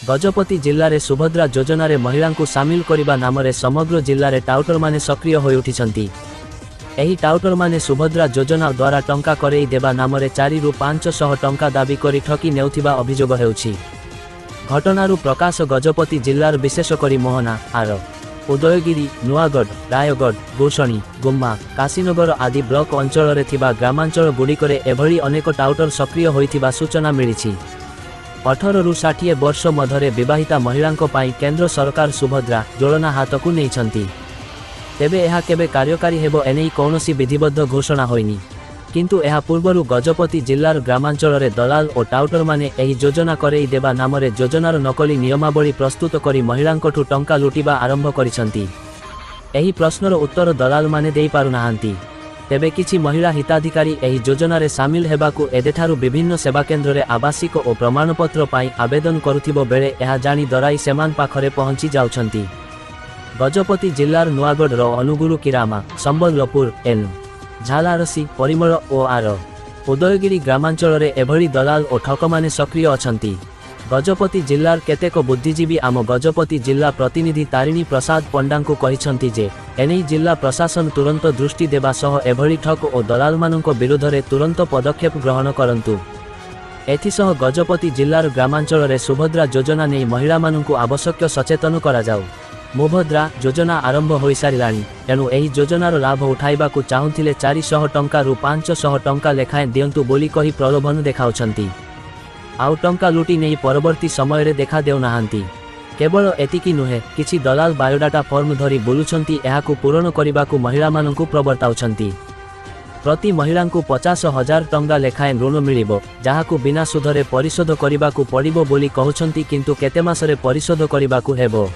गजपति जिले में सुभद्रा योजना रे महिला को सामिल करने नाम समग्र जिले में टाउटर माने सक्रिय हो उठिछंती। एही टाउटर माने सुभद्रा योजना द्वारा टंका करई देबा नाम 4 रु 500 टंका दाबी करी ठकी नेउथिबा अभियोग हेउछि। घटनारू प्रकाश गजपति जिलार विशेषकर मोहना, आर, उदयगिरी, नुआगढ़, रायगढ़, गोषणी, गुम्मा, काशीनगर आदि ब्लॉक अंचल रे थिबा ग्रामांचल गुड़िकरे एभली अनेक टाउटर सक्रिय होइथिबा सूचना मिलिछि। 18 रु 60 वर्ष मध्य विवाहिता महिलांको पाई केंद्र सरकार सुभद्रा योजना हाथ को नहीं। तेबे यह केबे कार्यकारी हेबो एनै कौनसी विधिबद्ध घोषणा होइनी। किंतु यह पूर्वर गजपति जिलार ग्रामांचल रे दलाल और टाउटर माने एही योजना करई देबा नाम योजनार नकली नियमावली प्रस्तुत करी महिलांकठु टंका लुटिबा आरंभ करिसंती। एही प्रश्नर उत्तर दलाल माने देई पारुनाहांती। तेबे किछि महिला हिताधिकारी एही योजना रे सामिल हेबाकू एदेठारु विभिन्न सेवा केंद्र रे आवासिक और प्रमाणपत्र पाई आवेदन करुथिबो बेले यह जानी डराई सेमान पाखरे पहुंची जाउछंती। गजपति जिलार नुआगढ़ रो अनुगुरु किरामा, संबलपुर, एन, झालारसी, परिमल और आर, उदयगिरी ग्रामांचल रे एभली दलाल और ठक माने सक्रिय अछंती। गजपति जिलार केतेक बुद्धिजीवी आम गजपति जिला प्रतिनिधि तारिणी प्रसाद पंडा को कहिसंती जे एनै जिला प्रशासन तुरंत दृष्टि देबा सह एभली ठक और दलाल मानक विरोध में तुरंत पदक्षेप ग्रहण करंतु। एथिसह गजपति जिलार ग्रामांचल रे सुभद्रा योजना नहीं महिला मानकु आवश्यक सचेतन करा जाऊ। मुभद्रा योजना आरंभ हो सारिलाणी, एणु एही योजनार लाभ उठाइबाकू चाहुथिले 400 टंका रु 500 टंका लेखाएं दियंतु बोली कही प्रलोभन देखाउछंती। आउ टंका लुटी नहीं परवर्ती समय रे देखा देउनाहांती। केवल एतिकी नुहे, किछि दलाल बायोडाटा फॉर्म धरी बुलुछंती एहाकू पूरण करिबाकू महिला मानकू प्रवर्ताउछंती। प्रति महिला को 50,000 टंका लेखाएं ऋण मिलिबो, जहाकू बिना सुधरे परिशोध करिबाकू पड़िबो बोली कहउछंती। किंतु केते मासरे परिशोध करिबाकू हेबो।